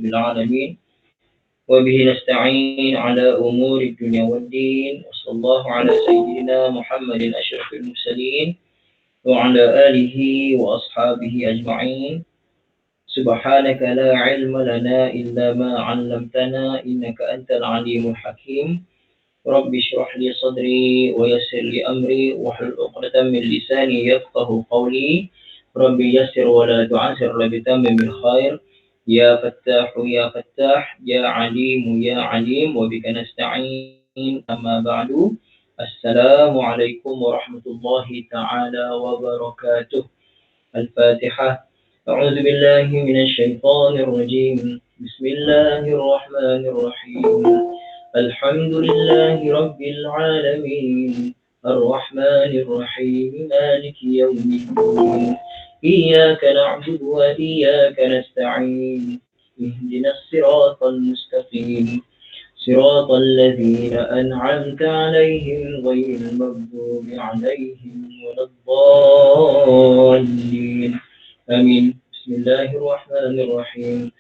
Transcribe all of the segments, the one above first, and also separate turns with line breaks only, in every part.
رب العالمين وبه نستعين على أمور الدنيا والدين وصلى الله على سيدنا محمد أشرف المرسلين وعلى آله وأصحابه أجمعين سبحانك لا علم لنا إلا ما علمتنا إنك أنت العليم الحكيم رب اشرح لي صدري ويسر لي أمري واحلل عقدة من لساني يفقه قولي رب يسر ولا تعسر وبتمم الخير يا فتاح يا فتاح يا عليم يا عليم وبك نستعين أما بعد السلام عليكم ورحمة الله تعالى وبركاته الفاتحة أعوذ بالله من الشيطان الرجيم بسم الله الرحمن الرحيم الحمد لله رب العالمين الرحمن الرحيم مالك يوم الدين إياك نعبد وإياك نستعين اهدنا الصراط المستقيم صراط الذين أنعمت عليهم غير المغضوب عليهم ولا الضالين آمين بسم الله الرحمن الرحيم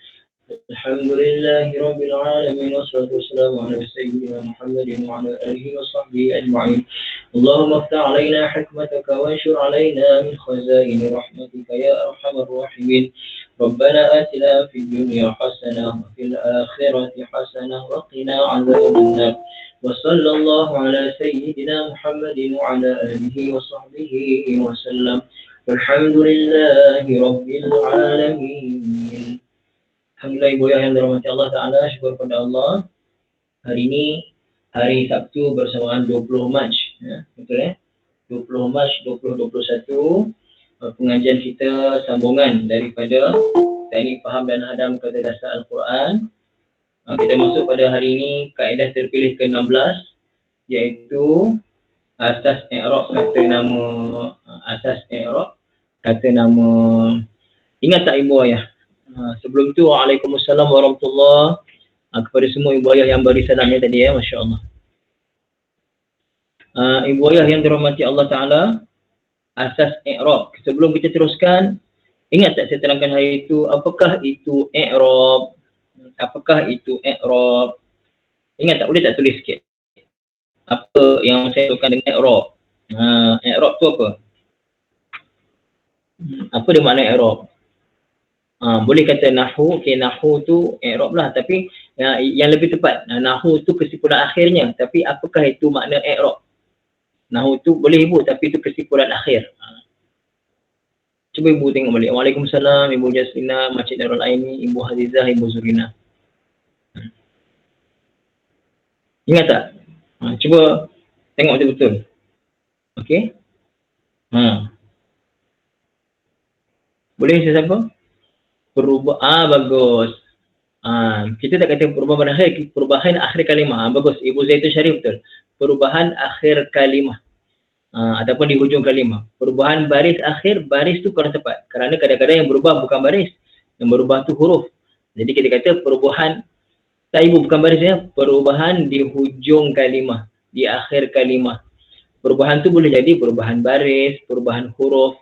الحمد لله رب العالمين والصلاة والسلام على سيدنا محمد وعلى آله وصحبه أجمعين اللهم افتح علينا حكمتك وانشر علينا من خزائن رحمتك يا أرحم الراحمين ربنا آتنا في الدنيا حسنة وفي الآخرة حسنة وقنا عذاب النار وصلى الله على سيدنا محمد وعلى آله وصحبه وسلم الحمد لله رب العالمين. Alhamdulillah ibu yang dirahmati Allah Ta'ala, syukur kepada Allah. Hari ini hari Sabtu bersamaan 20 Mac, ya, betul ya? 20 Mac 2021. Pengajian kita sambungan daripada teknik faham dan hadam kata dasar Al-Quran. Kita masuk pada hari ini kaedah terpilih ke-16, iaitu asas i'rab kata nama. Asas i'rab kata nama. Ingat tak ibu ayah? Sebelum tu Waalaikumsalam warahmatullahi kepada semua ibu ayah yang beri salamnya tadi ya, Masya Allah. Ibu ayah yang dirahmati Allah Ta'ala, asas i'rab. Sebelum kita teruskan, ingat tak saya terangkan hari itu, apakah itu i'rab? Apakah itu i'rab? Ingat tak? Boleh tak tulis sikit? Apa yang saya tuliskan dengan i'rab? I'rab tu apa? Apa dia makna i'rab? Boleh kata nahu, okay, nahu tu i'rab lah, tapi yang lebih tepat, nahu tu kesimpulan akhirnya, tapi apakah itu makna i'rab? Nahu tu boleh ibu, tapi itu kesimpulan akhir. Cuba ibu tengok balik. Waalaikumsalam, Ibu Jaslina, Makcik Darul Aini, Ibu Hazizah, Ibu Zurina. Ingat tak? Cuba tengok betul-betul. Okey? Boleh siapa? Bagus. Kita tak kata perubahan akhir kalimah. Bagus. Ibu Zaitun Syarif betul. Perubahan akhir kalimah. Ataupun di hujung kalimah. Perubahan baris akhir, baris tu kurang tepat. Kerana kadang-kadang yang berubah bukan baris. Yang berubah tu huruf. Jadi kita kata perubahan, tak ibu bukan barisnya, perubahan di hujung kalimah. Di akhir kalimah. Perubahan tu boleh jadi perubahan baris, perubahan huruf.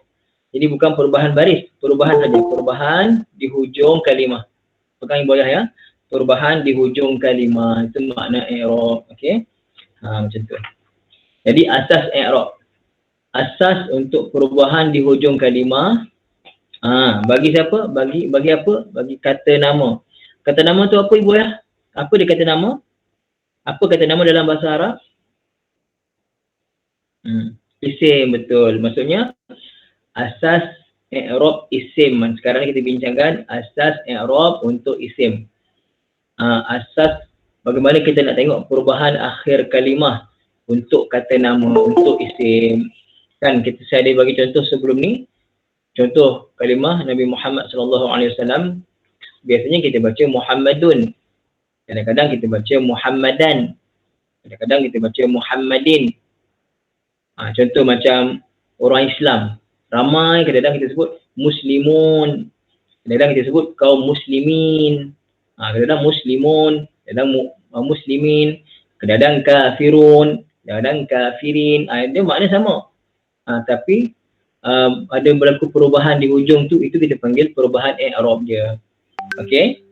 Jadi bukan perubahan baris, perubahan saja. Perubahan di hujung kalimah. Pegang ibu ayah ya. Perubahan di hujung kalimah. Itu makna i'rab. Okey. Macam tu. Jadi asas i'rab. Asas untuk perubahan di hujung kalimah. Bagi siapa? Bagi apa? Bagi kata nama. Kata nama tu apa ibu ayah? Apa dia kata nama? Apa kata nama dalam bahasa Arab? Isim, betul. Maksudnya asas i'rab isim. Sekarang kita bincangkan asas i'rab untuk isim. Asas bagaimana kita nak tengok perubahan akhir kalimah untuk kata nama, untuk isim. Kan saya ada bagi contoh sebelum ni. Contoh kalimah Nabi Muhammad SAW. Biasanya kita baca Muhammadun. Kadang-kadang kita baca Muhammadan. Kadang-kadang kita baca Muhammadin. Contoh macam orang Islam. Ramai, kadang-kadang kita sebut Muslimun. Kadang-kadang kita sebut kaum Muslimin. Kadang-kadang Muslimun. Kadang-kadang Muslimin. Kadang-kadang Kafirun. Kadang-kadang Kafirin. Dia makna sama. Tapi ada berlaku perubahan di hujung tu, itu kita panggil perubahan i'rab dia. Okey?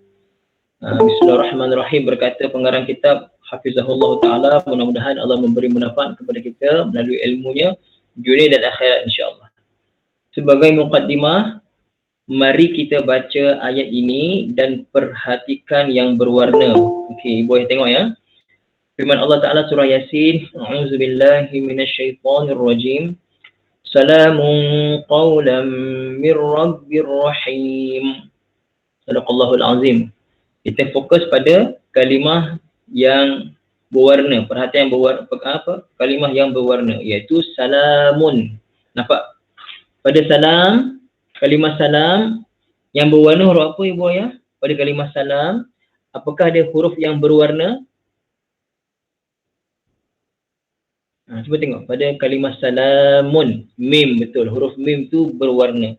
Bismillahirrahmanirrahim, berkata pengarang kitab Hafizahullah Ta'ala, mudah-mudahan Allah memberi manfaat kepada kita melalui ilmunya dunia dan akhirat insyaAllah. Sebagai muqaddimah, mari kita baca ayat ini dan perhatikan yang berwarna. Okey, boleh tengok ya. Firman Allah Ta'ala surah Yasin, A'udzubillahi minasyaitonirrajim. Salamun qawlan min rabbir rahim. Sadaqallahul azim. Kita fokus pada kalimah yang berwarna. Perhatian berwarna, kalimah yang berwarna, iaitu salamun. Nampak? Pada salam, kalimah salam yang berwarna huruf apa ibu ayah? Pada kalimah salam, apakah ada huruf yang berwarna? Cuba tengok. Pada kalimah salamun, mim, betul. Huruf mim tu berwarna.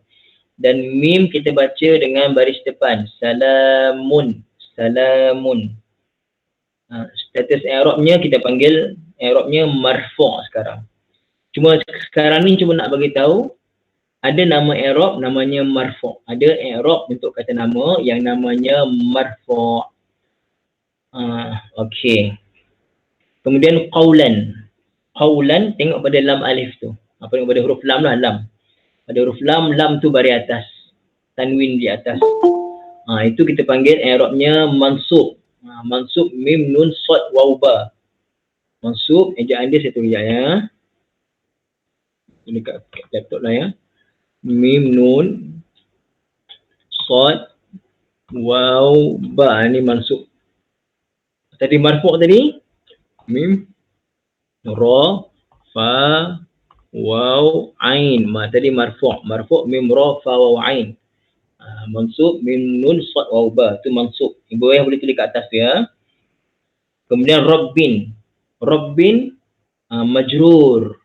Dan mim kita baca dengan baris depan. Salamun. Salamun. Status i'rabnya kita panggil i'rabnya marfu' sekarang. Cuma sekarang ni cuma nak bagi tahu ada nama i'rab namanya marfu'. Ada i'rab untuk kata nama yang namanya marfu'. Okey. Kemudian qaulan. Qaulan, tengok pada lam alif tu. Apa tengok pada huruf lam lah, lam. Pada huruf lam, lam tu baris atas. Tanwin di atas. Itu kita panggil i'rabnya mansub. Mansub mim nun sad waw ba. Mansub, ejaan dia satu kejap ya. Ini kat laptop lah ya. Mim nun sad waw ba, ni mansub. Tadi marfu' tadi mim ra fa waw ain. Tadi marfu'. Marfu' mim ra fa waw ain. Mansub mim nun sad waw ba, tu mansub. Ibu yang boleh tulis kat atas tu ya. Kemudian rabbin. Rabbin majrur.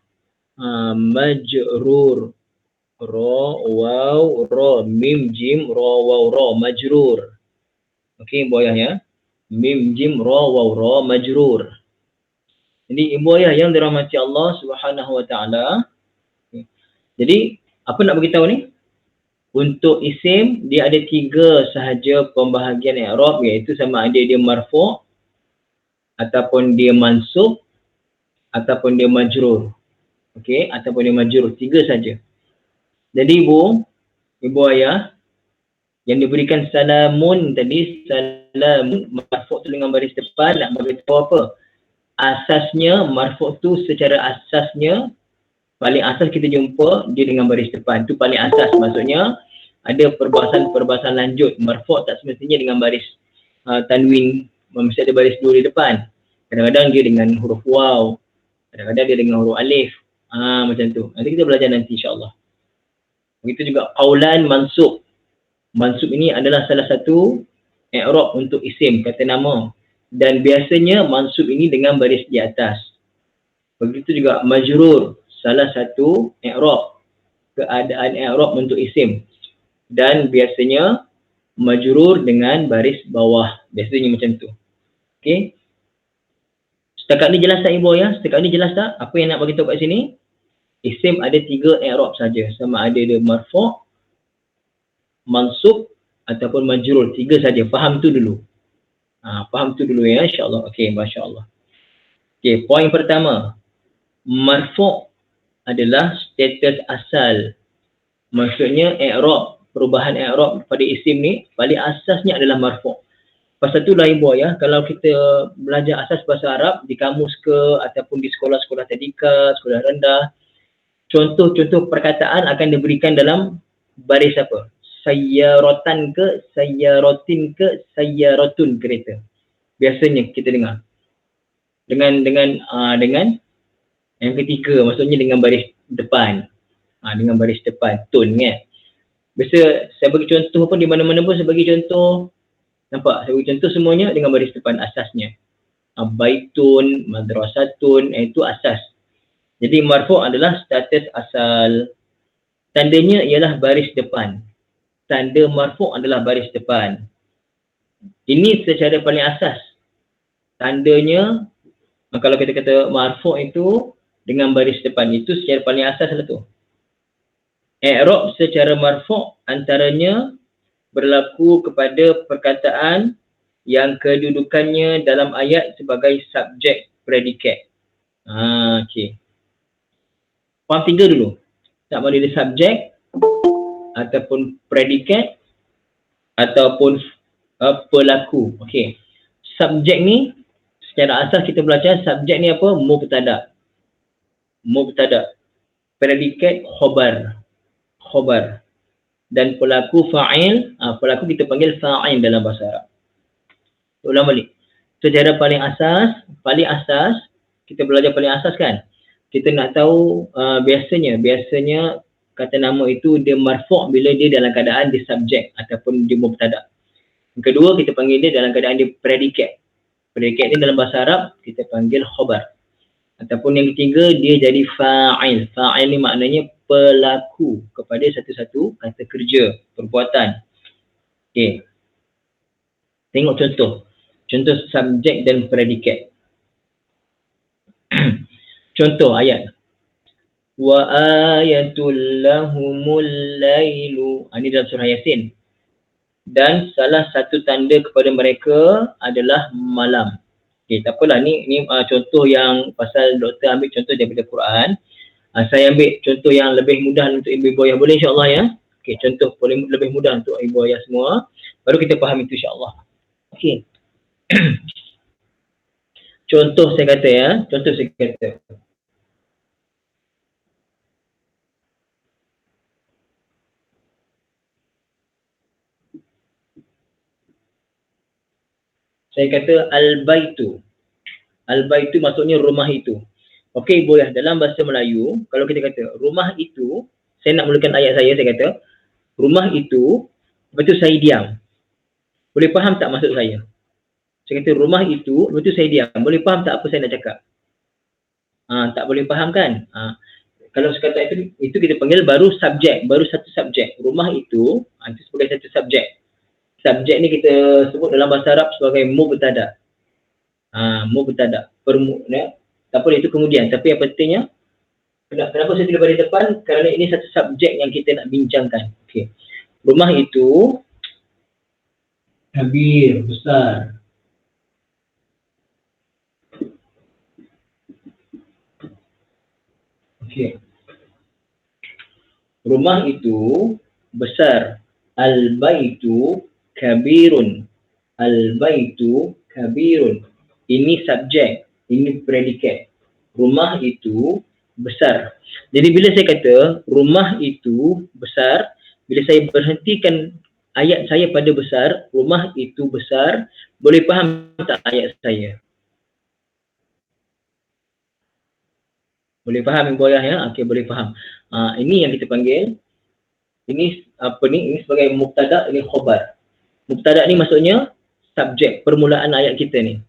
Majrur. Ra waw ra mim jim ra waw ra majrur. Okey ibu ayah ya. Mim jim ra waw ra majrur. Jadi ibu ayah yang dirahmati Allah Subhanahu wa taala. Jadi apa nak bagi tahu ni? Untuk isim, dia ada 3 sahaja pembahagian i'rab, iaitu sama ada dia marfu' ataupun dia mansub ataupun dia majrur. Okey, ataupun dia majrur, 3 saja. Jadi ibu ayah yang diberikan salamun tadi, salamun marfu' tu dengan baris depan, nak bagi tahu apa? Asasnya marfu' tu secara asasnya paling asas kita jumpa dia dengan baris depan. Tu paling asas, maksudnya ada perbahasan lanjut. Marfu' tak semestinya dengan baris tanwin, mesti ada baris 2 di depan. Kadang-kadang dia dengan huruf waw, kadang-kadang dia dengan huruf alif. Macam tu. Nanti kita belajar nanti insya-Allah. Begitu juga qaulan mansub. Mansub ini adalah salah satu i'rab untuk isim, kata nama. Dan biasanya mansub ini dengan baris di atas. Begitu juga majrur, salah satu i'rab, keadaan i'rab untuk isim. Dan biasanya majrur dengan baris bawah. Biasanya macam tu. Okey. Setakat ni jelas tak ibu ya? Setakat ni jelas tak apa yang nak bagi tahu kat sini? Isim ada 3 i'rab saja. Sama ada dia marfu', mansub ataupun majrur. 3 saja. Faham tu dulu. Faham tu dulu ya insya-Allah. Okey, masya-Allah. Okey, poin pertama. Marfu' adalah status asal. Maksudnya i'rab, perubahan i'rab pada isim ni paling asasnya adalah marfu'. Pasal tu lah ibu ayah, kalau kita belajar asas bahasa Arab di kamus ke ataupun di sekolah-sekolah tadika, sekolah rendah, contoh-contoh perkataan akan diberikan dalam baris apa? Sayyaratan ke, sayyaratin ke, sayyaratun, kereta. Biasanya kita dengar. Dengan yang ketiga, maksudnya dengan baris depan. Dengan baris depan, tone kan. Biasa saya bagi contoh pun di mana-mana pun saya bagi contoh. Nampak? Saya bagi contoh semuanya dengan baris depan asasnya. Baitun, madrasatun, itu asas. Jadi marfu' adalah status asal. Tandanya ialah baris depan. Tanda marfu' adalah baris depan. Ini secara paling asas. Tandanya, kalau kita kata marfu' itu dengan baris depan, itu secara paling asas lah tu. I'rab secara marfu' antaranya berlaku kepada perkataan yang kedudukannya dalam ayat sebagai subjek predikat. Okey. Faham 3 dulu. Sama ada subjek ataupun predikat ataupun pelaku. Okey. Subjek ni secara asas kita belajar subjek ni apa? Mubtada. Mubtada. Predikat khabar. Khabar. Dan pelaku fa'il, pelaku kita panggil fa'il dalam bahasa Arab. Ulang balik. Secara paling asas kita belajar paling asas kan. Kita nak tahu biasanya kata nama itu dia marfu' bila dia dalam keadaan dia subjek ataupun dia mubtada. Yang kedua kita panggil dia dalam keadaan dia predikat. Predikat ni dalam bahasa Arab kita panggil khabar. Ataupun yang ketiga dia jadi fa'il. Fa'il ni maknanya pelaku kepada satu-satu kata kerja, perbuatan. Okey. Tengok contoh. Contoh subjek dan predikat. Contoh ayat. Wa ayatul lahumul lailu. Ini dalam surah Yasin. Dan salah satu tanda kepada mereka adalah malam. Okey, tak apalah ni contoh yang pasal doktor ambil contoh daripada Quran. Saya ambil contoh yang lebih mudah untuk ibu-ibu ayah, boleh insya-Allah ya. Okey, contoh boleh lebih mudah untuk ibu ayah semua. Baru kita faham itu insya-Allah. Okey. Contoh saya kata ya, contoh saya kata. Saya kata al-baitu. Al-baitu maksudnya rumah itu. Okey ibu ya, dalam bahasa Melayu, kalau kita kata rumah itu, saya nak mulakan ayat saya kata, rumah itu, lepas tu saya diam. Boleh faham tak maksud saya? Saya kata rumah itu, lepas tu saya diam. Boleh faham tak apa saya nak cakap? Tak boleh faham kan? Kalau sekata itu kita panggil baru subjek, baru satu subjek. Rumah itu sebagai satu subjek. Subjek ni kita sebut dalam bahasa Arab sebagai mubtada. Mubtada. Tak apa itu kemudian. Tapi yang pentingnya, kenapa saya tulis pada depan? Kerana ini satu subjek yang kita nak bincangkan. Okey. Rumah itu kabir, besar. Okey. Rumah itu besar. Al-baitu kabirun. Al-baitu kabirun. Ini subjek, ini predikat. Rumah itu besar. Jadi bila saya kata rumah itu besar, bila saya berhentikan ayat saya pada besar, rumah itu besar, boleh faham tak ayat saya? Boleh faham ibu ayah ya? Okey, boleh faham. Ini yang kita panggil, ini ini sebagai mubtada, ini khabar. Mubtada ni maksudnya subjek, permulaan ayat kita ni.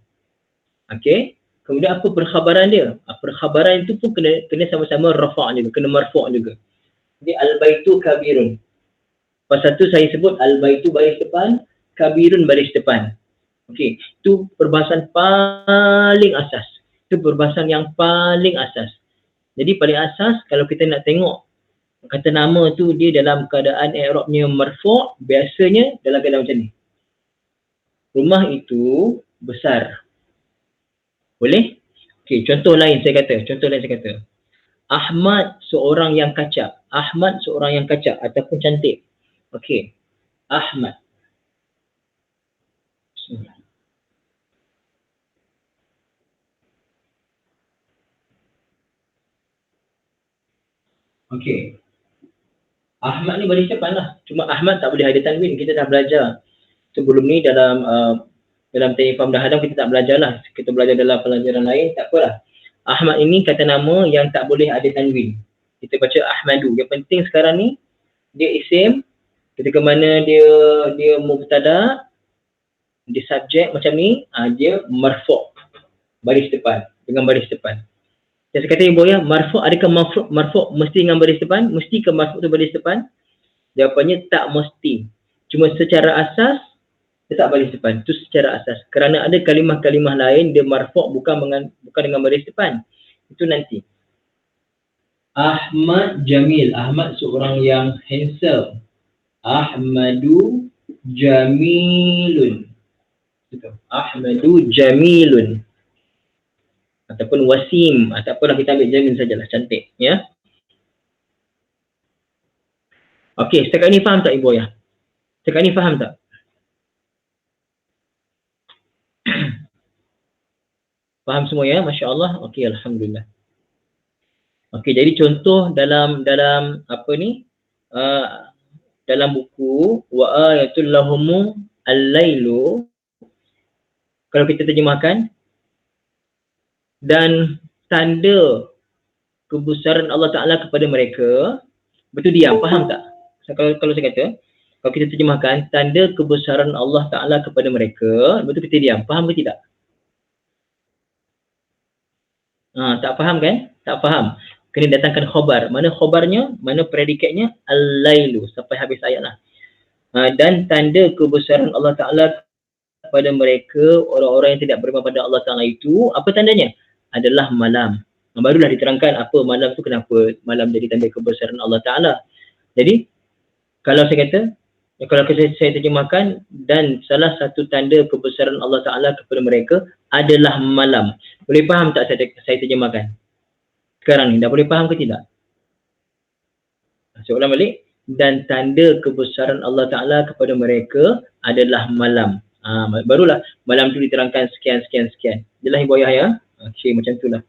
Okey. Kemudian apa perkhabaran dia? Perkhabaran itu pun kena sama-sama rafa' juga, kena marfu' juga. Jadi al-baitu kabirun. Pasal tu saya sebut al-baitu baris depan, kabirun baris depan. Okey, itu perbahasan paling asas. Itu perbahasan yang paling asas. Jadi paling asas kalau kita nak tengok kata nama tu dia dalam keadaan i'rabnya marfu', biasanya dalam keadaan macam ni. Rumah itu besar. Boleh? Okey, contoh lain saya kata. Ahmad seorang yang kacak. Ahmad seorang yang kacak ataupun cantik. Okey. Ahmad. Bismillah. Okey. Ahmad ni baris depan lah. Cuma Ahmad tak boleh ada tanwin. Kita dah belajar. Sebelum ni dalam Ta'ifam dah hadam kita tak belajar lah. Kita belajar dalam pelajaran lain. Tak apalah. Ahmad ini kata nama yang tak boleh ada tanwin. Kita baca Ahmadu. Yang penting sekarang ni dia isim. Ketika mana dia mubtada, dia subjek macam ni, dia marfu'. Baris depan. Dengan baris depan. Saya kata ibu ya, marfu' adakah marfu' mesti dengan baris depan? Mesti ke marfu' tu baris depan? Jawapannya tak mesti. Cuma secara asas dia tak baris depan. Itu secara asas. Kerana ada kalimah-kalimah lain dia marfu' bukan dengan baris depan. Itu nanti. Ahmad Jamil. Ahmad seorang yang handsome. Ahmadu Jamilun. Ahmadu jamilun. Ataupun wasim. Ataupun kita ambil jamil sajalah. Cantik. Ya. Okey, setakat ni faham tak Ibu Ayah? Setakat ni faham tak? Faham semua ya? Masya Allah. Okey, Alhamdulillah. Okey, jadi contoh dalam apa ni? Dalam buku wa ayatul lahumu al-lailu, kalau kita terjemahkan, dan tanda kebesaran Allah Ta'ala kepada mereka, betul diam, faham tak? Kalau saya kata, kalau kita terjemahkan, tanda kebesaran Allah Ta'ala kepada mereka, betul kita diam, faham ke tidak? Tak faham kan? Tak faham. Kena datangkan khobar. Mana khobarnya? Mana predikatnya? Al-lailu. Sampai habis ayat lah. Dan tanda kebesaran Allah Ta'ala kepada mereka, orang-orang yang tidak beriman pada Allah Ta'ala itu, apa tandanya? Adalah malam. Barulah diterangkan apa malam tu, kenapa malam jadi tanda kebesaran Allah Ta'ala. Jadi, kalau saya kata, kalau saya terjemahkan, dan salah satu tanda kebesaran Allah Ta'ala kepada mereka adalah malam. Boleh faham tak saya terjemahkan? Sekarang ni, dah boleh faham ke tidak? Saya ulang balik. Dan tanda kebesaran Allah Ta'ala kepada mereka adalah malam. Barulah malam tu diterangkan sekian. Jelas Ibu Ayah ya? Okey, macam tu lah.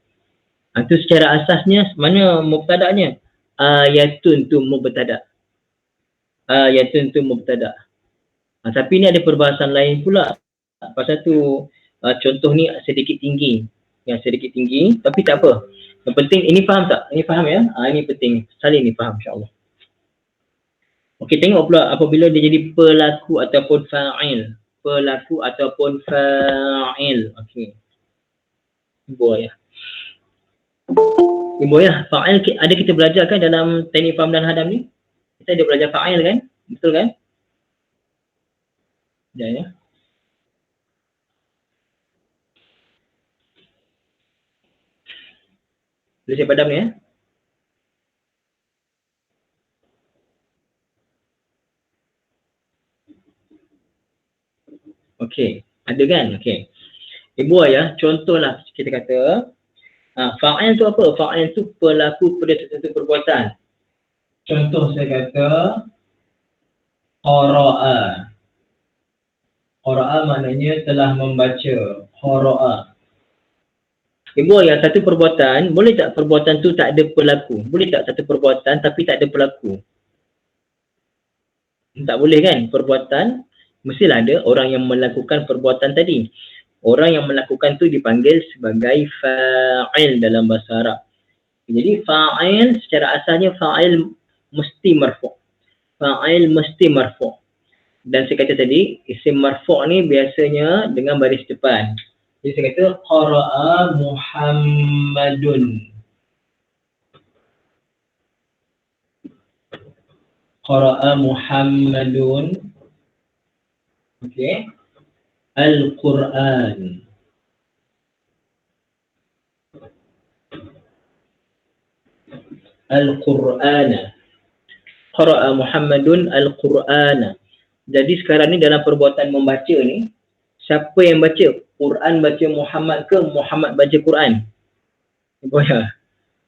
Itu secara asasnya, mana mubtada'nya? Ayatun tu mubtada'. Ayatun tu mubtada'. Tapi ni ada perbahasan lain pula. Pasal tu, contoh ni sedikit tinggi. Yang sedikit tinggi, tapi tak apa. Yang penting, ini faham tak? Ini faham ya? Ini penting. Salin ni faham insyaAllah. Okey, tengok pula apabila dia jadi pelaku ataupun fa'il. Pelaku ataupun fa'il. Okey. Ibu Ayah. Ibu Ayah, fa'il ada kita belajar kan dalam teknik faham dan hadam ni? Kita ada belajar fa'il kan? Betul kan? Ya. Boleh saya padam ni ya? Okey, ada kan? Okey. Ibu Ayah, contohlah kita kata, fa'il tu apa? Fa'il tu pelaku pada tertentu perbuatan. Contoh saya kata, qara'a. Qara'a maknanya telah membaca. Qara'a. Ibu Ayah, satu perbuatan, boleh tak perbuatan tu tak ada pelaku? Boleh tak satu perbuatan tapi tak ada pelaku? Tak boleh kan? Perbuatan, mestilah ada orang yang melakukan perbuatan tadi. Orang yang melakukan tu dipanggil sebagai fa'il dalam bahasa Arab. Jadi fa'il secara asalnya fa'il mesti marfu'. Fa'il mesti marfu'. Dan saya kata tadi, isim marfu' ni biasanya dengan baris depan. Jadi saya kata qara'a Muhammadun. Qara'a Muhammadun. Okey. Al-Quran. Al-Qur'ana. Qara'a Muhammadun Al-Qur'ana. Jadi sekarang ni dalam perbuatan membaca ni, siapa yang baca? Quran baca Muhammad ke Muhammad baca Quran?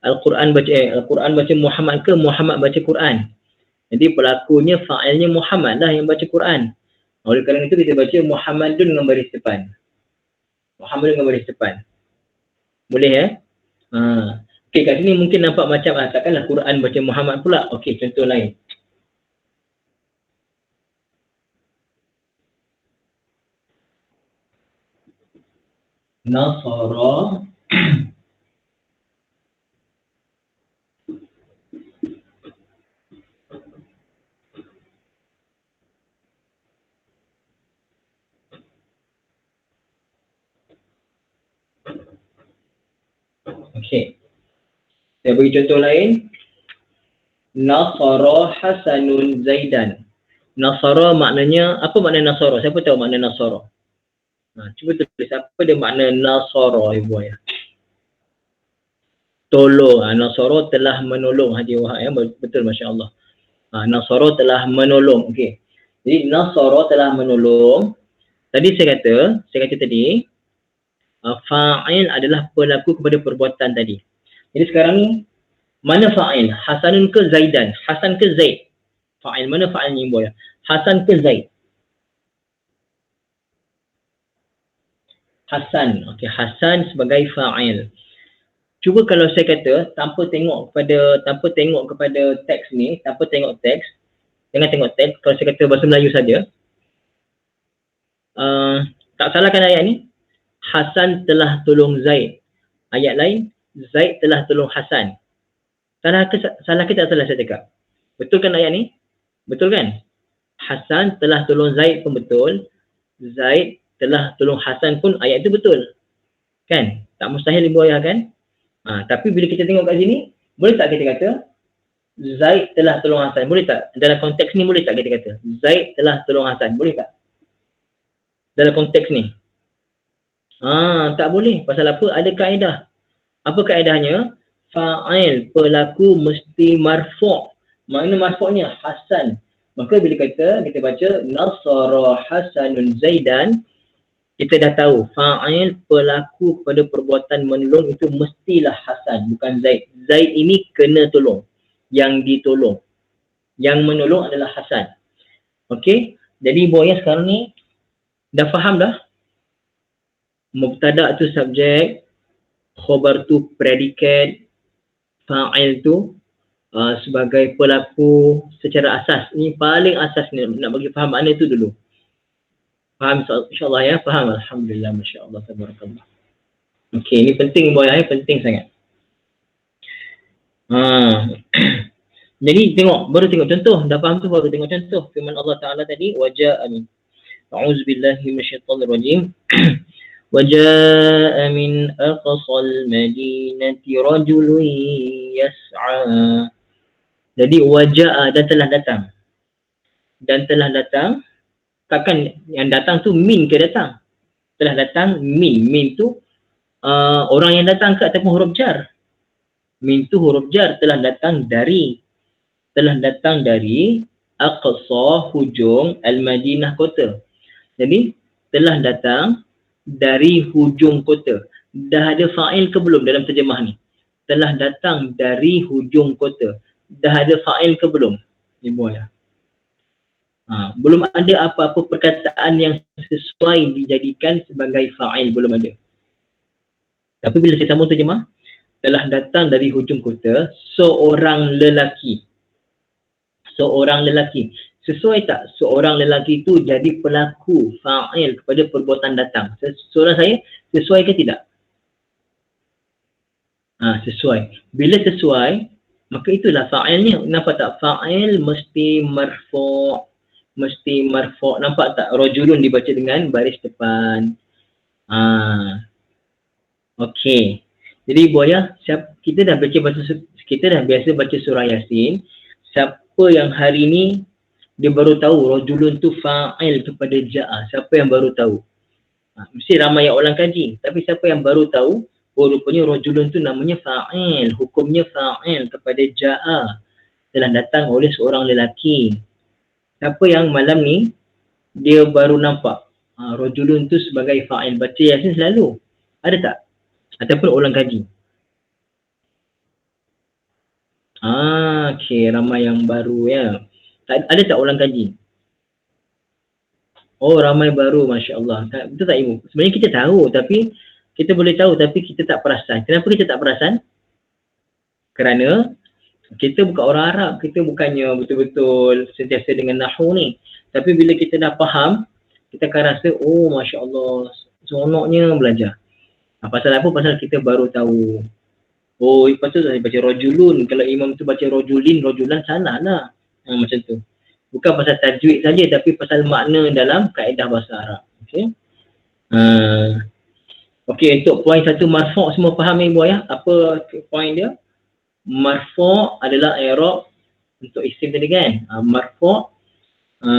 Al-Quran baca Muhammad ke Muhammad baca Quran? Jadi pelakunya, fa'ilnya Muhammad lah yang baca Quran. Oleh kerana itu kita baca Muhammadun dengan baris depan. Muhammadun dengan baris depan. Boleh ya? Okey, kat sini mungkin nampak macam takkanlah Quran baca Muhammad pula. Okey, contoh lain. Nasara. Okey. Saya bagi contoh lain. Nasara Hasanun Zaidan. Nasara maknanya, apa makna Nasara? Siapa tahu makna Nasara? Cuba tulis apa dia makna Nasara, Ibu Ayah. Tolong. Nasara telah menolong. Haji Wahab ya, betul, Masya Allah. Nasara telah menolong. Okey. Jadi Nasara telah menolong. Tadi saya kata tadi fa'il adalah pelaku kepada perbuatan tadi. Jadi sekarang ni mana fa'il? Hasanun ke Zaidan? Hasan ke Zaid? Fa'il mana fa'il ni boy? Hasan ke Zaid? Hasan. Okey, Hasan sebagai fa'il. Cuba kalau saya kata tanpa tengok kepada teks ni, tanpa tengok teks, jangan tengok teks, kalau saya kata bahasa Melayu saja, tak salahkan ayat ni. Hasan telah tolong Zaid. Ayat lain, Zaid telah tolong Hasan. Salah ke tak salah saya cakap? Betul kan ayat ni? Betul kan? Hasan telah tolong Zaid pun betul. Zaid telah tolong Hasan pun ayat itu betul. Kan? Tak mustahil ibu ayah kan? Tapi bila kita tengok kat sini, boleh tak kita kata Zaid telah tolong Hasan? Boleh tak? Dalam konteks ni boleh tak kita kata Zaid telah tolong Hasan? Boleh tak? Dalam konteks ni. Tak boleh. Pasal apa? Ada kaedah. Apa kaedahnya? Fa'il, pelaku mesti marfu'. Mana marfu'nya? Hasan. Maka bila kita baca Nasara Hasanun Zaidan, kita dah tahu fa'il pelaku kepada perbuatan menolong itu mestilah Hasan, bukan Zaid. Zaid ini kena tolong. Yang ditolong. Yang menolong adalah Hasan. Okey? Jadi boya sekarang ni dah faham dah? Mubtada tu subjek, khabar tu predikat, fa'il tu sebagai pelaku secara asas. Ini paling asas ni, nak bagi faham makna tu dulu. Faham insyaAllah ya? Faham? Alhamdulillah, Masya Allah, tabarakallah. Okey, ini penting boy ya, penting sangat. Jadi baru tengok contoh, dah faham tu baru tengok contoh. Firman Allah Ta'ala tadi, waja'a min. A'udzubillahi minasyaitonirrajim. Waja'a min aqsal madinati rajulun yas'a. Jadi waja'a dan telah datang. Dan telah datang. Takkan yang datang tu min ke datang? Telah datang min. Min tu orang yang datang ke ataupun huruf jar? Min tu huruf jar, telah datang dari. Telah datang dari aqsa, hujung, al-Madinah, kota. Jadi telah datang dari hujung kota. Dah ada fa'il ke belum dalam terjemah ni? Telah datang dari hujung kota. Dah ada fa'il ke belum? Ibu ya. Belum ada apa-apa perkataan yang sesuai dijadikan sebagai fa'il, belum ada. Tapi bila saya sambung terjemah, telah datang dari hujung kota seorang lelaki. Seorang lelaki. Sesuai tak seorang lelaki itu jadi pelaku fa'il kepada perbuatan datang? Soalan saya, sesuai ke tidak? Sesuai. Bila sesuai, maka itulah fa'ilnya. Nampak tak? Fa'il mesti marfu'. Mesti marfu'. Nampak tak? Rajulun dibaca dengan baris depan. Okey. Jadi buaya, kita dah biasa baca surah Yasin. Siapa yang hari ni dia baru tahu rajulun tu fa'il kepada ja'a? Siapa yang baru tahu? Mesti ramai yang ulang kaji. Tapi siapa yang baru tahu? Rupanya rajulun tu namanya fa'il. Hukumnya fa'il kepada ja'a. Telah datang oleh seorang lelaki. Siapa yang malam ni dia baru nampak rajulun tu sebagai fa'il? Baca Yasin selalu. Ada tak? Ataupun ulang kaji? Okey, ramai yang baru ya. Ada tak ulang kaji? Oh, ramai baru, Masya Allah. Betul tak Ibu? Sebenarnya kita tahu, tapi kita boleh tahu tapi kita tak perasan. Kenapa kita tak perasan? Kerana kita bukan orang Arab, kita bukannya betul-betul sentiasa dengan Nahu ni. Tapi bila kita dah faham, kita akan rasa, oh Masya Allah, seronoknya belajar. Pasal apa? Pasal kita baru tahu. Oh, lepas tu saya baca rajulun. Kalau imam tu baca rajulin, rajulan, salah lah. Macam tu. Bukan pasal tajwid saja, tapi pasal makna dalam kaedah bahasa Arab. Okey. Okey, untuk poin satu marfu' semua faham Ibu ya? Apa poin dia? Marfu' adalah i'rab untuk isim tadi kan? Marfu'.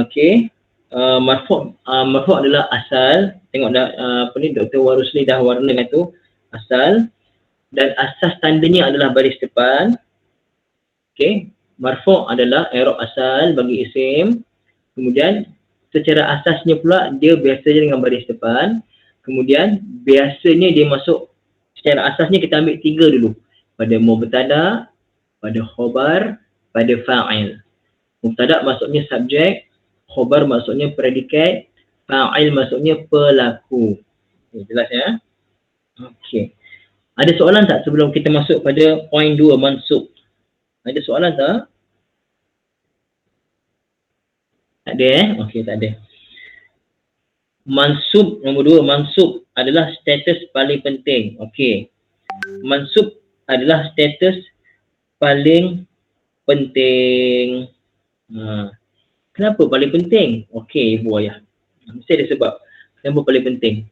Okey. Marfu' adalah asal. Tengok dah Dr. Warusli dah warnakan tu. Asal. Dan asas tandanya adalah baris depan. Okey. Marfu' adalah i'rab asal bagi isim. Kemudian secara asasnya pula dia biasanya dengan baris depan. Kemudian biasanya dia masuk secara asasnya kita ambil 3 dulu. Pada mubtada, pada khobar, pada fa'il. Mubtada maksudnya subjek, khobar maksudnya predikat, fa'il maksudnya pelaku. Okay, jelas ya? Okey. Ada soalan tak sebelum kita masuk pada poin 2 mansub? Ada soalan tak? Tak ada Okey, tak ada. Mansub nombor 2, mansub adalah status paling penting. Okey. Mansub adalah status paling penting. Kenapa paling penting? Okey, ibu ayah. Mesti ada sebab. Kenapa paling penting?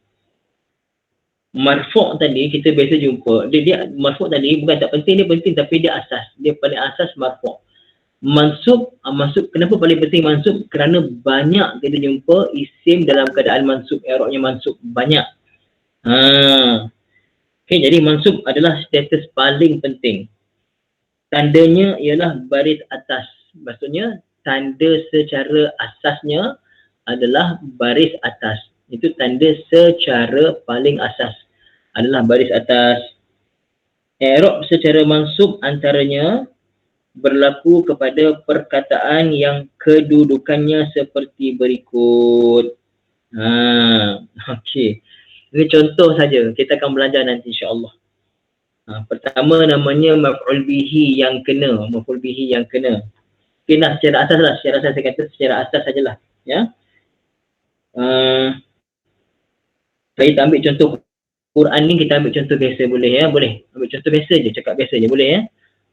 Marfu' tadi kita biasa jumpa. Dia marfu' tadi bukan tak penting, dia penting tapi dia asas. Dia paling asas marfu'. Mansub, kenapa paling penting mansub? Kerana banyak kita jumpa isim dalam keadaan mansub, i'rabnya mansub banyak. Okey, jadi mansub adalah status paling penting. Tandanya ialah baris atas. Maksudnya tanda secara asasnya adalah baris atas. Itu tanda secara paling asas adalah baris atas. I'rab secara mansub antaranya berlaku kepada perkataan yang kedudukannya seperti berikut. Okey. Ini contoh saja. Kita akan belajar nanti insya-Allah. Pertama namanya maf'ul bihi yang kena. Maf'ul bihi yang kena. Okey lah, secara asas lah. Secara asas saya kata secara asas sajalah. Ya. Saya tak ambil contoh Quran ni, kita ambil contoh biasa boleh ya? Boleh. Ambil contoh biasa je, cakap biasa je boleh ya?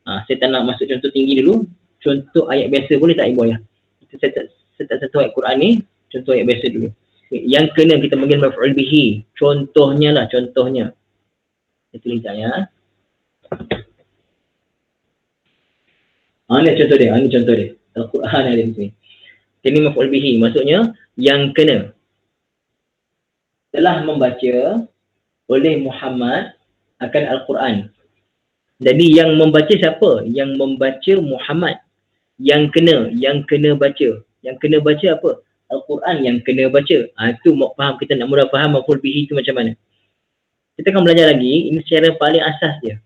Saya tak nak masuk contoh tinggi dulu. Contoh ayat biasa boleh tak ibu ayah? Saya tak sentuh ayat Quran ni, contoh ayat biasa dulu. Yang kena kita panggil maf'ul bihi. Contohnya lah, contohnya. Saya tulis tak ya? Ni contoh dia, ni contoh dia. Al-Quran ada di sini. Ini maf'ul bihi, maksudnya yang kena. Telah membaca oleh Muhammad akan Al-Quran. Jadi yang membaca siapa? Yang membaca Muhammad. Yang kena baca. Yang kena baca apa? Al-Quran yang kena baca. Itu faham, kita nak mula faham maf'ul bihi itu macam mana. Kita akan belajar lagi, ini secara paling asas dia.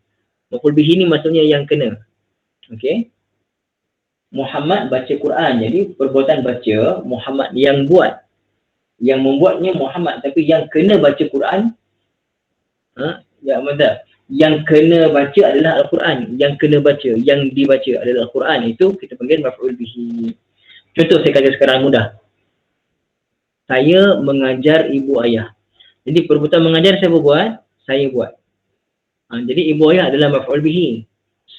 Maf'ul bihi ni maksudnya yang kena. Okey. Muhammad baca Quran. Jadi perbuatan baca Muhammad yang buat. Yang membuatnya Muhammad, tapi yang kena baca Quran yang kena baca adalah Al-Quran. Yang kena baca, yang dibaca adalah Al-Quran. Itu kita panggil maf'ul bihi. Contoh saya kata sekarang mudah. Saya mengajar ibu ayah. Jadi perbuatan mengajar siapa buat? Saya buat. Jadi ibu ayah adalah maf'ul bihi.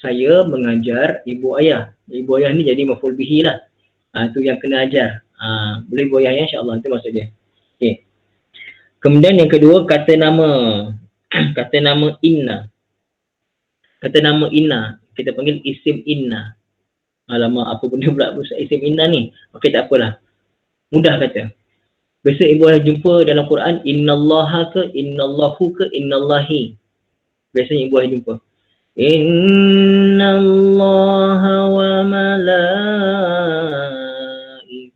Saya mengajar ibu ayah. Ibu ayah ni jadi maf'ul bihi lah. Itu yang kena ajar. Boleh ibu ayah ya, insya-Allah. Itu maksud dia. Okey. Kemudian yang kedua, kata nama. Kata nama inna. Kata nama inna, kita panggil isim inna. Alamak, apa benda pula isim inna ni? Okey, tak apalah. Mudah kata. Biasa ibu ayah jumpa dalam Quran, innallaha ke, innallahu ke, innallahi. Biasanya ibu ayah jumpa. Innallaha wa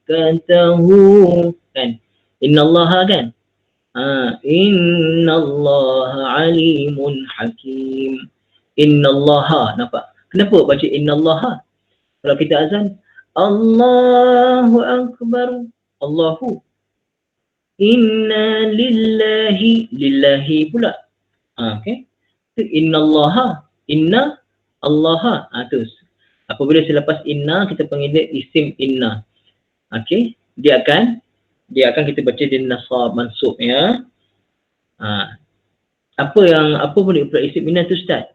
malaikatahu. Kan? Innallaha kan? Innallaha alimun hakim. Innallaha, nampak? Kenapa baca innallaha? Kalau kita azan, Allahu Akbar, Allahu. Inna lillahi, lillahi pula. Okey. Itu innallaha, inna allaha. Terus. Apabila selepas inna, kita panggil dia isim inna. Okey. Dia akan kita baca di nasab mansub ya. Apa boleh pula isim inna tu Ustaz?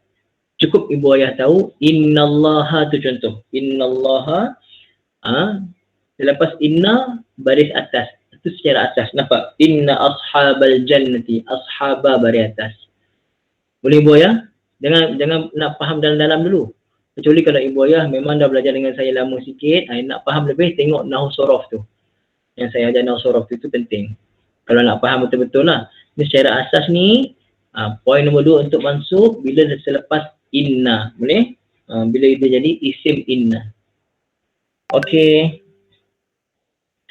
Cukup ibu ayah tahu innallaha tu contoh. Innallaha selepas inna baris atas. Itu secara asas. Nampak? Inna ashabal jannati, ashaba baris atas. Boleh ibu ayah? Jangan nak faham dalam-dalam dulu. Kecuali kalau ibu ayah memang dah belajar dengan saya lama sikit, nak faham lebih, tengok nahwu sorof tu. Yang saya ajar nahwu sorof tu penting. Kalau nak faham betul-betul lah. Ini secara asas ni, poin nombor 2 untuk mansub bila selepas inna. Boleh? Bila dia jadi isim inna. Okey.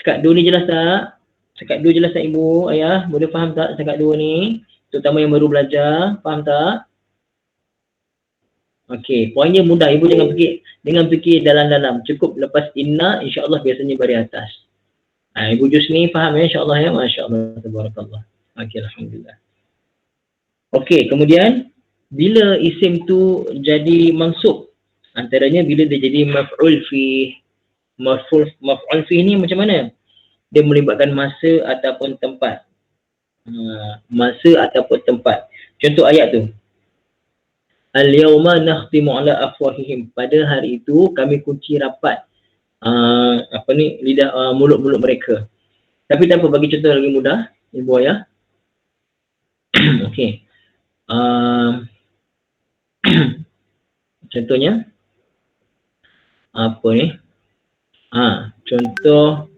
Sekat dua ni jelas tak? Sekat dua jelas tak ibu, ayah? Boleh faham tak sekat dua ni? Terutama yang baru belajar, faham tak? Okey, poinnya mudah. Ibu jangan fikir dalam-dalam. Cukup lepas inna, insya-Allah biasanya baris atas. Ibu Jus ni faham ya, insya-Allah ya. Masya-Allah, tabarakallah. Okey, alhamdulillah. Okey, kemudian bila isim tu jadi mansub, antaranya bila dia jadi maf'ul fi. Maf'ul fi ni macam mana? Dia melibatkan masa ataupun tempat. Masa ataupun tempat. Contoh ayat tu. Al-yawma nakhtimu ala afwahihim. Pada hari itu kami kunci rapat lidah mulut-mulut mereka. Tapi tanpa bagi contoh lagi mudah, ibu ayah. Okey. Contohnya apa ni? Contoh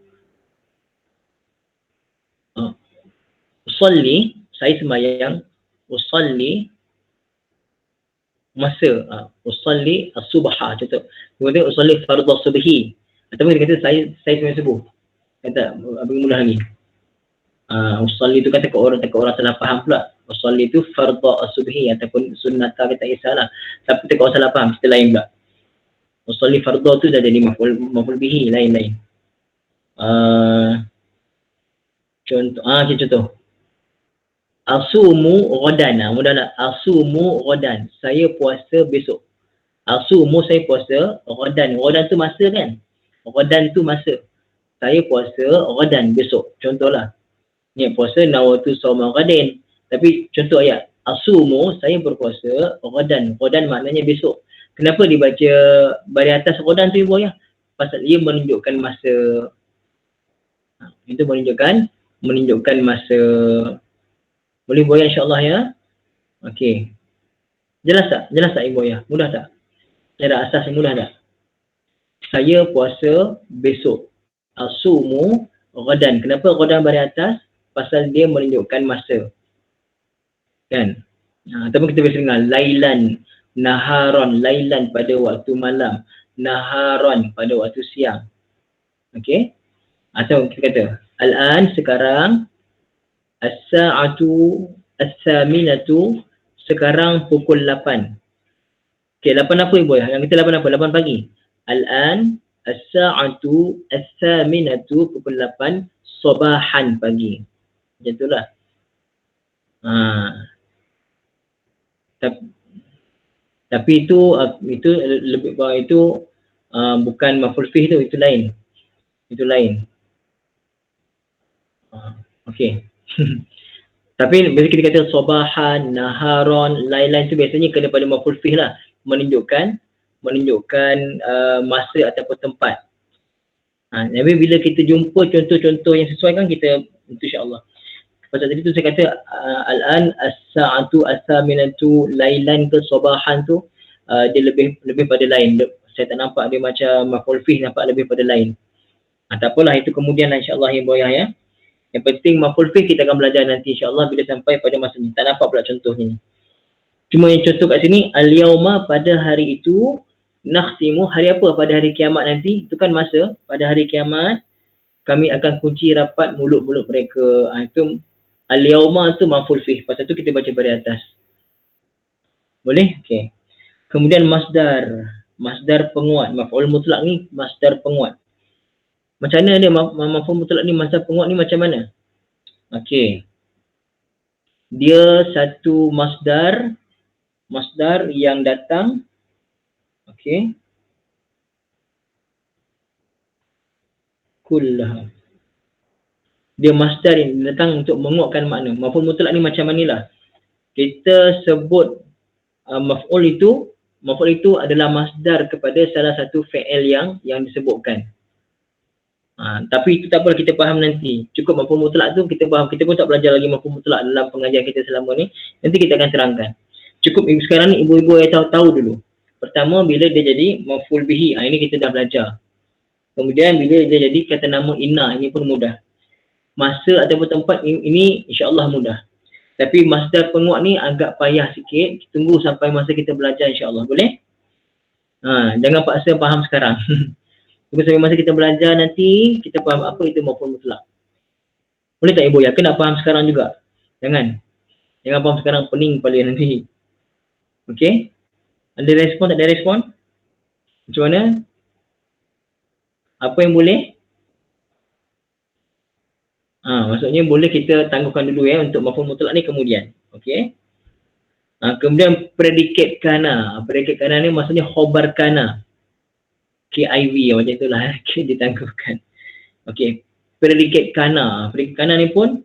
usalli, saya sembahyang, usalli masa, usalli as-subha contoh. Kemudian usalli fardhu subhi. Ataupun dia kata saya sembahyang subuh. Kata lebih mudah lagi. Usalli tu kata orang salah faham pula. Usalli tu fardhu as-subhi ataupun sunnata kita isalah. Tapi tak orang salah faham, mesti lain pula. Usalli fardhu tu dah jadi maf'ul bihi, lain-lain. Contoh. Asumu ghadan. Mudah tak? Asumu ghadan. Saya puasa besok. Asumu saya puasa. Ghadan. Ghadan tu masa kan? Ghadan tu masa. Saya puasa ghadan besok. Contohlah. Ni puasa nawatu sawma ghadin. Tapi contoh ayat. Asumu saya berpuasa ghadan. Ghadan maknanya besok. Kenapa dibaca baris atas ghadan tu ibu ayah? Pasal ia menunjukkan masa. Itu menunjukkan masa. Boleh ibu ayah insya-Allah ya. Okey. Jelas tak ibu ayah? Mudah tak? Cara asas yang mudah tak? Saya puasa besok. Asumu ghadan. Kenapa ghadan baris atas? Pasal dia menunjukkan masa. Kan? Ataupun kita biasa dengar lailan, naharon, lailan pada waktu malam, naharon pada waktu siang. Okey? Atau kita kata al-an sekarang, as-sa'atu as-saminatu sekarang pukul 8. Okey, 8 apa ibu ya? Yang kita 8 apa? 8 pagi. Al-an as-sa'atu as-saminatu pukul 8 sabahan pagi. Macam itulah. Tapi itu lebih itu bukan maf'ul fihi itu lain. Itu lain. Okey. Tapi bila kita kata sabahan, naharon, lain-lain tu biasanya kena pada maf'ul fihi lah, menunjukkan masa ataupun tempat. Tapi bila kita jumpa contoh-contoh yang sesuai kan kita insya-Allah. Pasal tadi tu saya kata al-an as-sa'atu as-saminatu lailan ke sabahan tu dia lebih pada lain. Saya tak nampak dia macam maf'ul fihi, nampak lebih pada lain. Tak apalah, itu kemudian insya-Allah ibu ayah ya. Yang penting maf'ul fihi kita akan belajar nanti insya-Allah bila sampai pada masa ni. Tak nampak pula contohnya. Cuma yang contoh kat sini al-yauma pada hari itu, nakhtimu hari apa? Pada hari kiamat nanti. Itu kan masa pada hari kiamat kami akan kunci rapat mulut-mulut mereka. Itu al-yauma tu maf'ul fihi. Pasal tu kita baca baris atas. Boleh? Okey. Kemudian masdar penguat. Maf'ul mutlak ni masdar penguat. Macam mana dia maf'ul mutlak ni, masdar penguat ni macam mana? Okey. Dia satu masdar yang datang. Okey. Kullah. Dia masdar yang datang untuk menguatkan makna. Maf'ul mutlak ni macam manilah. Kita sebut maf'ul itu adalah masdar kepada salah satu fi'il yang disebutkan. Tapi itu tak apa, kita faham nanti. Cukup maf'ul mutlak tu kita faham. Kita pun tak belajar lagi maf'ul mutlak dalam pengajian kita selama ni. Nanti kita akan terangkan. Cukup sekarang ni ibu-ibu yang tahu dulu. Pertama bila dia jadi maf'ul bihi, ini kita dah belajar. Kemudian bila dia jadi kata nama inna, ini pun mudah. Masa ataupun tempat ini insya-Allah mudah. Tapi masdar penguat ni agak payah sikit. Tunggu sampai masa kita belajar insya-Allah. Boleh? Jangan paksa faham sekarang. Sampai masa kita belajar nanti, kita faham apa itu maf'ul mutlak. Boleh tak Ibu? Yakin nak faham sekarang juga? Jangan faham sekarang, pening kepala nanti. Okey? Ada respon, tak ada respon? Macam mana? Apa yang boleh? Maksudnya boleh kita tangguhkan dulu untuk maf'ul mutlak ni kemudian. Okey? Kemudian predikat kana. Predikat kana ni maksudnya khobar kana. KIV macam itulah ditangguhkan. Okey. Predikat kana. Predikat kana ni pun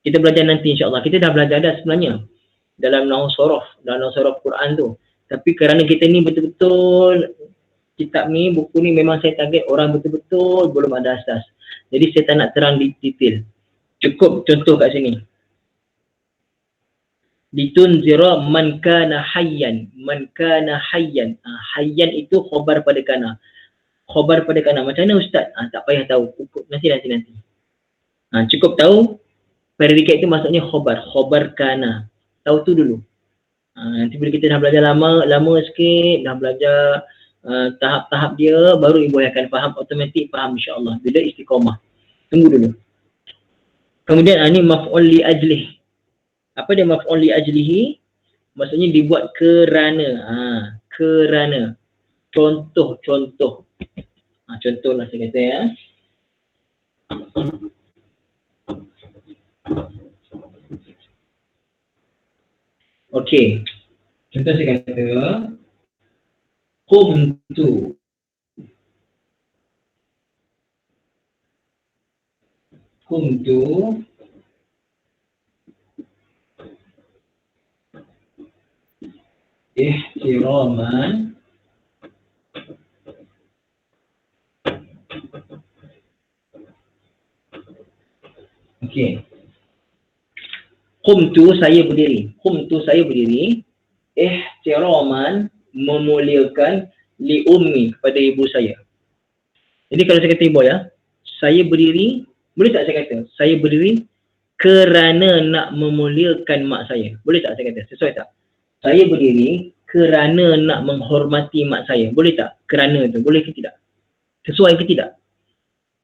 kita belajar nanti insya-Allah. Kita dah belajar dah sebenarnya dalam nahwu sorof, dalam nahwu sorof Quran tu. Tapi kerana kita ni betul-betul kitab ni, buku ni memang saya target orang betul-betul belum ada asas. Jadi saya tak nak terang di detail. Cukup contoh kat sini. Litunzira man kana hayyan. Man kana hayyan. Hayyan itu khabar pada kana. Khabar pada kana. Macam mana Ustaz? Tak payah tahu. Nanti. Cukup tahu predikat itu maksudnya khabar. Khabar kana. Tahu tu dulu. Nanti bila kita dah belajar lama sikit, dah belajar tahap-tahap dia, baru ibu akan faham, automatik faham insya-Allah bila istiqamah. Tunggu dulu. Kemudian ini maf'ul li ajlih. Apa dia maf'ul li ajlihi? Maksudnya dibuat kerana. Kerana. Contoh. Contohlah saya kata ya. Okey. Contoh saya kata qumtu. Ihtiraman okey. Qumtu saya berdiri. Ihtiraman memuliakan li ummi kepada ibu saya. Jadi kalau saya kata ibu ya, saya berdiri, boleh tak saya kata? Saya berdiri kerana nak memuliakan mak saya. Boleh tak saya kata? Sesuai tak? Saya berdiri kerana nak menghormati mak saya. Boleh tak? Kerana tu. Boleh ke tidak? Sesuai ke tidak?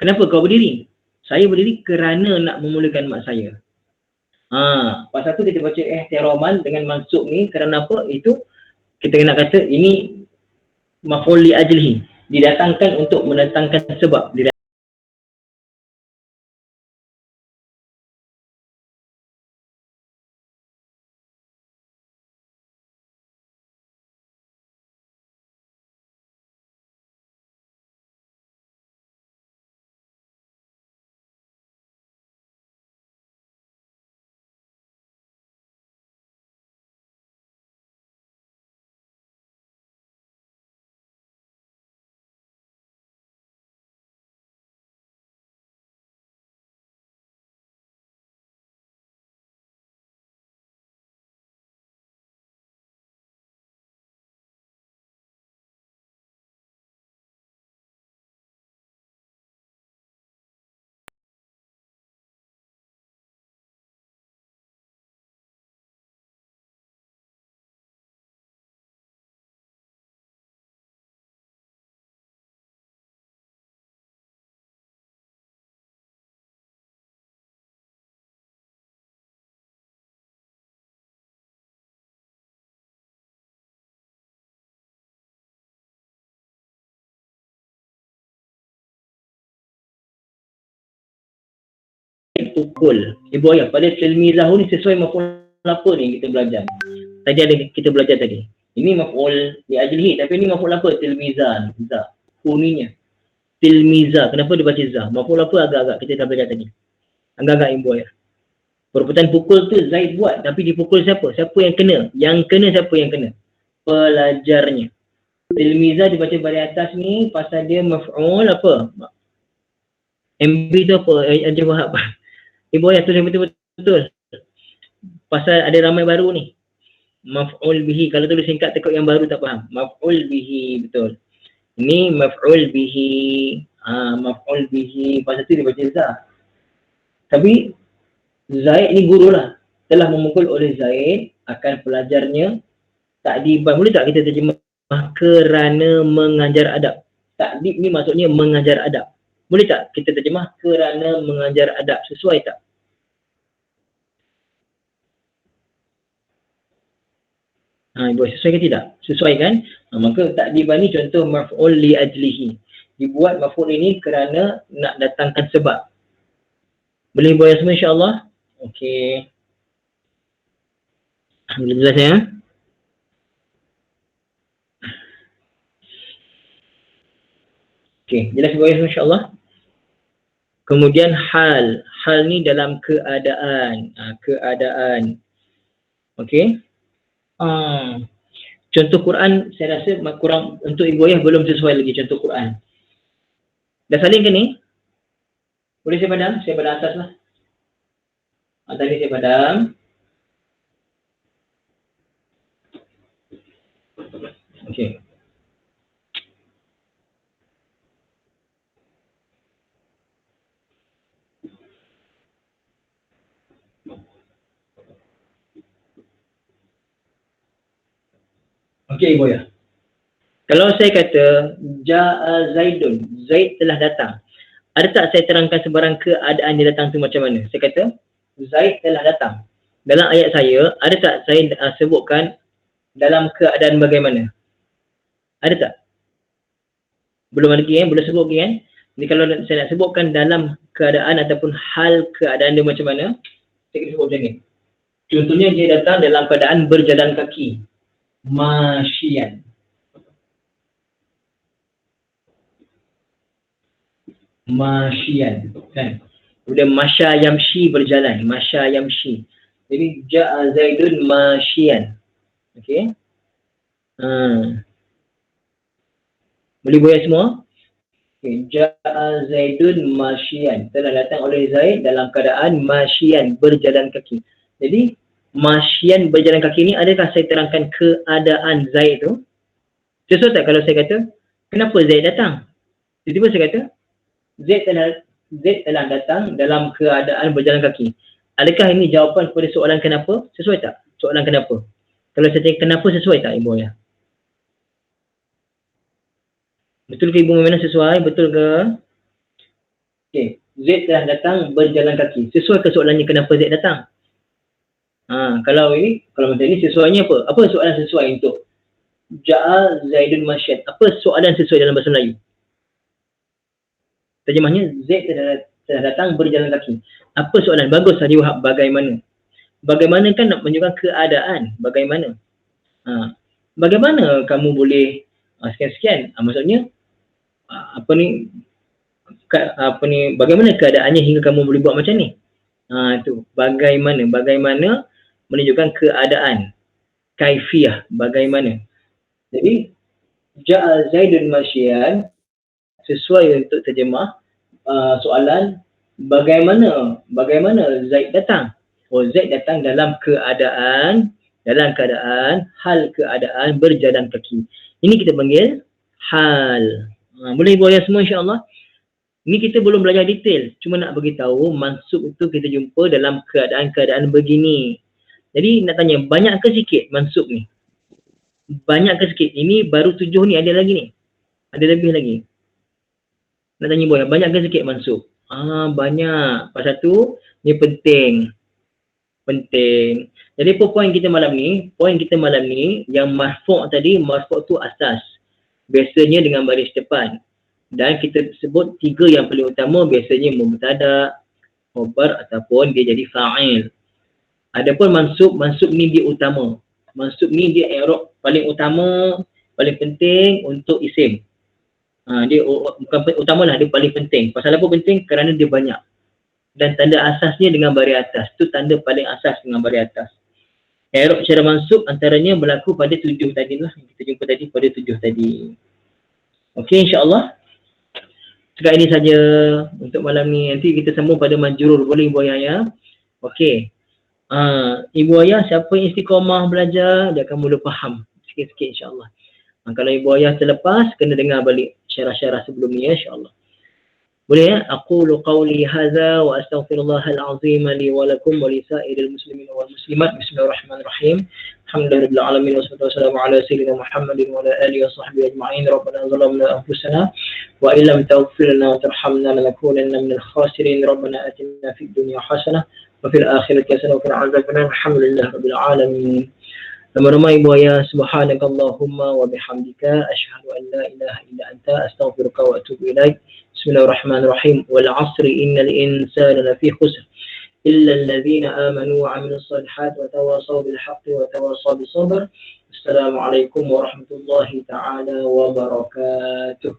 Kenapa kau berdiri? Saya berdiri kerana nak memuliakan mak saya. Pasal tu kita baca ihtiraman dengan mansub ni kerana apa? Itu kita nak kata ini maf'ul li ajlihi. Didatangkan untuk mendatangkan sebab. Pukul. Ibu ayah, pada tilmizah ni sesuai maf'ul apa ni kita belajar? Kita belajar tadi. Ini maf'ul li ajlihi, tapi ini maf'ul apa? Tilmizah. Kuninya. Tilmizah. Kenapa dia baca zah? Maf'ul apa agak-agak kita dah belajar tadi? Agak-agak ibu ayah. Perbuatan pukul tu Zaid buat, tapi dipukul siapa? Siapa yang kena? Yang kena siapa yang kena? Pelajarnya. Tilmizah dibaca dari atas ni pasal dia maf'ul apa? MB tu apa? Encik Wahab. Ibu ayah tulis betul-betul. Pasal ada ramai baru ni. Maf'ul bihi. Kalau tulis singkat takut yang baru tak faham. Maf'ul bihi. Betul. Ini maf'ul bihi. Maf'ul bihi. Pasal tu dia baca Zah. Tapi Zaid ni guru lah. Telah memukul oleh Zaid akan pelajarnya takdiban. Boleh tak kita terjemah kerana mengajar adab. Takdib ni maksudnya mengajar adab. Boleh tak kita terjemah kerana mengajar adab? Sesuai tak? Ibu sesuai ke tidak? Sesuai kan? Maka takdiban ni contoh maf'ul li ajlihi. Dibuat maf'ul ini kerana nak datangkan sebab. Boleh ibu semua insya-Allah? Okey. Alhamdulillah saya. Okey, jelas ibu semua insya-Allah. Kemudian hal. Hal ni dalam keadaan. Keadaan. Okey. Contoh Quran saya rasa kurang untuk ibu ayah belum sesuai lagi contoh Quran. Dah saling ke ni? Boleh saya padam? Saya padam atas lah. Tadi saya padam. Okey. Okey ibu ya. Kalau saya kata Ja'a Zaidun, Zaid telah datang. Ada tak saya terangkan sebarang keadaan dia datang tu macam mana? Saya kata Zaid telah datang. Dalam ayat saya, ada tak saya sebutkan dalam keadaan bagaimana? Ada tak? Belum lagi belum sebut lagi kan? Jadi kalau saya nak sebutkan dalam keadaan ataupun hal keadaan dia macam mana, saya kena sebut macam ni. Contohnya dia datang dalam keadaan berjalan kaki. Masyian. Masyian kan. Kemudian masya yamshi berjalan, masya yamshi. Jadi ja'a Zaidun masyian. Okey. Boleh boleh semua? Okey, ja'a Zaidun masyian. Telah datang oleh Zaid dalam keadaan masyian berjalan kaki. Jadi masyian berjalan kaki ni adakah saya terangkan keadaan Zaid tu? Sesuai tak kalau saya kata kenapa Zaid datang? Tiba-tiba saya kata Zaid telah datang dalam keadaan berjalan kaki. Adakah ini jawapan kepada soalan kenapa? Sesuai tak? Soalan kenapa? Kalau saya tanya kenapa sesuai tak ibu ya? Betul ke ibu Maimunah sesuai? Betul ke? Okey. Zaid telah datang berjalan kaki. Sesuai ke soalannya kenapa Zaid datang? Kalau macam ini sesuainya apa? Apa soalan sesuai untuk Ja'a Zaidun Masyian? Apa soalan sesuai dalam bahasa Melayu? Terjemahnya Zaid telah datang berjalan kaki. Apa soalan? Bagus Haji Wahab. Bagaimana? Bagaimana kan nak menunjukkan keadaan. Bagaimana? Bagaimana kamu boleh sekian-sekian? Maksudnya bagaimana keadaannya hingga kamu boleh buat macam ni? Itu bagaimana menunjukkan keadaan, kaifiyah, bagaimana. Jadi Ja'a Zaidun Masyian sesuai untuk terjemah soalan bagaimana Zaid datang. Zaid datang dalam keadaan hal keadaan berjalan kaki. Ini kita panggil hal. Boleh ibu ayah semua insya-Allah. Ini kita belum belajar detail, cuma nak bagi tahu mansub itu kita jumpa dalam keadaan-keadaan begini. Jadi nak tanya banyak ke sikit mansub ni? Banyak ke sikit? Ini baru 7 ni, ada lagi ni. Ada lebih lagi. Nak tanya boleh, banyak ke sikit mansub? Banyak. Pasal tu ni penting. Jadi poin kita malam ni yang marfu' tadi, marfu' tu asas. Biasanya dengan baris depan. Dan kita sebut 3 yang paling utama, biasanya mubtada, khabar ataupun dia jadi fa'il. Adapun mansub ni dia utama. Mansub ni dia i'rab paling utama, paling penting untuk isim. Dia bukan utamalah, dia paling penting. Pasal apa penting? Kerana dia banyak. Dan tanda asasnya dengan baris atas. Tu tanda paling asas dengan baris atas. I'rab secara mansub antaranya berlaku pada 7 tadi lah. Kita jumpa tadi pada 7 tadi. Okey, insya-Allah. Sekarang ini saja untuk malam ni. Nanti kita sambung pada majrur. Boleh ibu ayah ya? Okey. Ibu ayah siapa yang istiqamah belajar, dia akan mula faham sikit-sikit insya-Allah. Kalau ibu ayah terlepas, kena dengar balik syarah-syarah sebelum ni ya, insya-Allah. Boleh ya? Aqulu qawli hadza wa astaghfirullahal azim li wa lakum wa li sa'iril muslimin wal muslimat. Bismillahirrahmanirrahim. الحمد لله رب العالمين والصلاة والسلام على سيدنا محمد وعلى آله وصحبه أجمعين. ربنا ظلمنا أنفسنا وإن لم تغفر لنا وترحمنا لنكونن من الخاسرين. ربنا آتنا في الدنيا حسنة وفي الآخرة حسنة وقنا عذاب النار. الحمد لله رب العالمين. Lama-lama ibu ayah, subhanakallahumma wa bihamdika asyhadu an la ilaha illa anta astaghfiruka wa atubu ilaik. Bismillahirrahmanirrahim. Wal 'asri innal insana lafi khusr illa alladhina amanu wa 'amilus shalihat wa tawasaw bil haqqi wa tawasaw bis sabr. Assalamualaikum warahmatullahi taala wabarakatuh.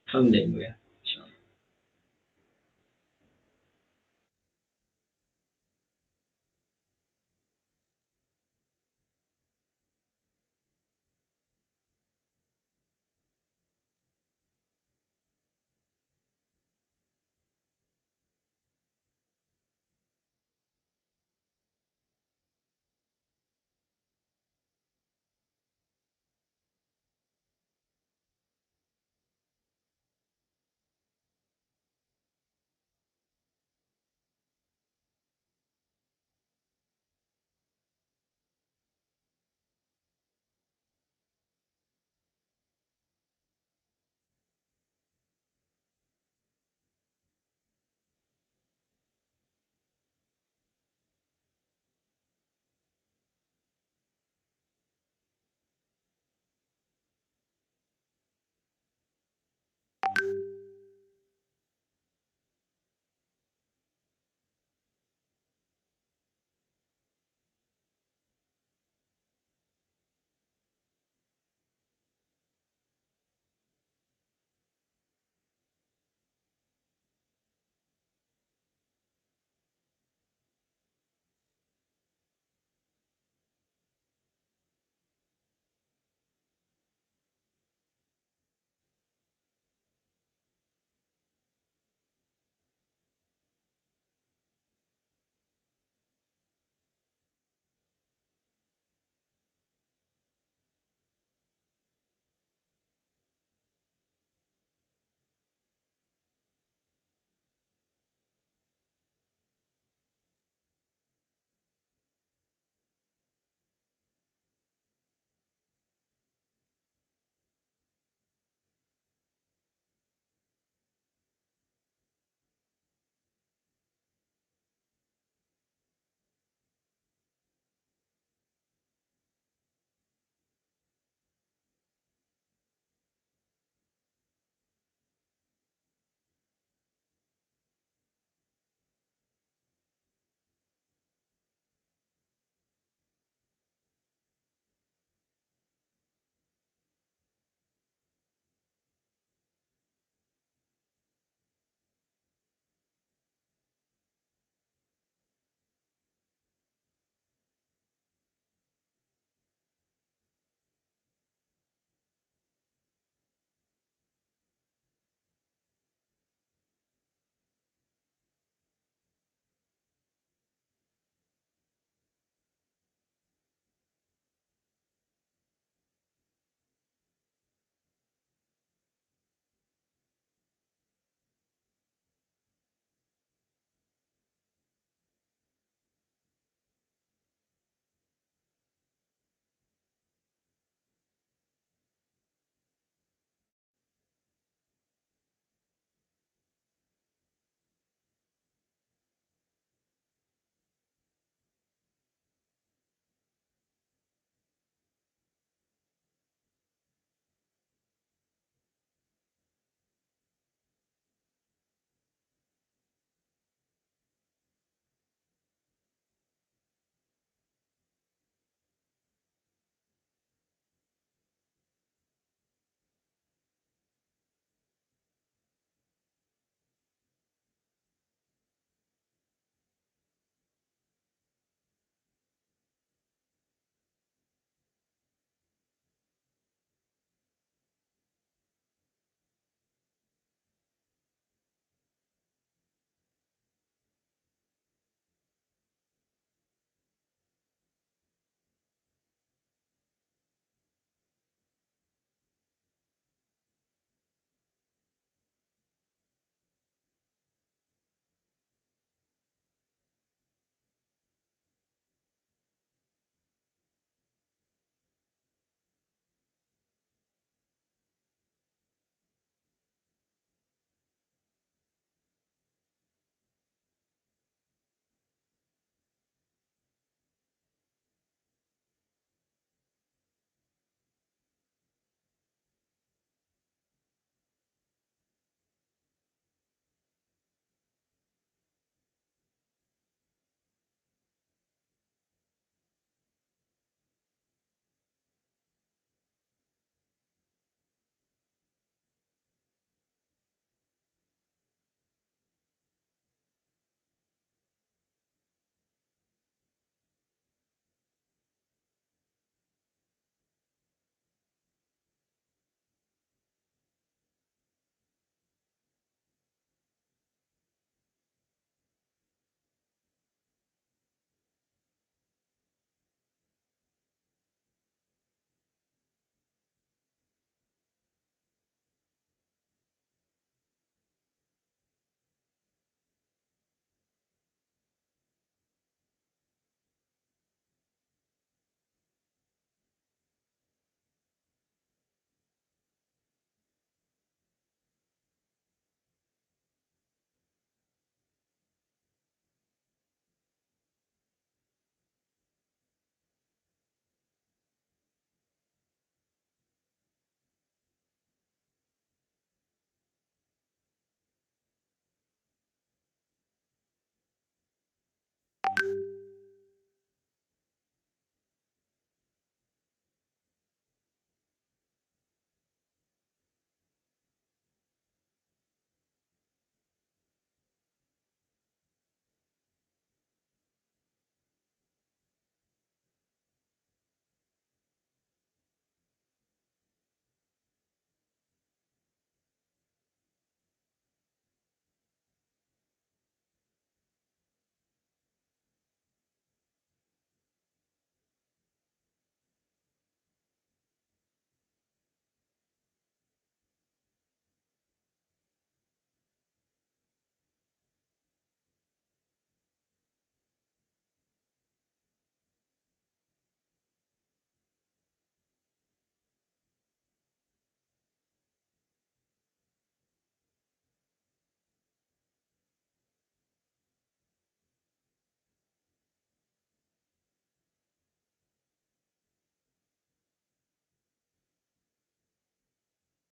Alhamdulillah.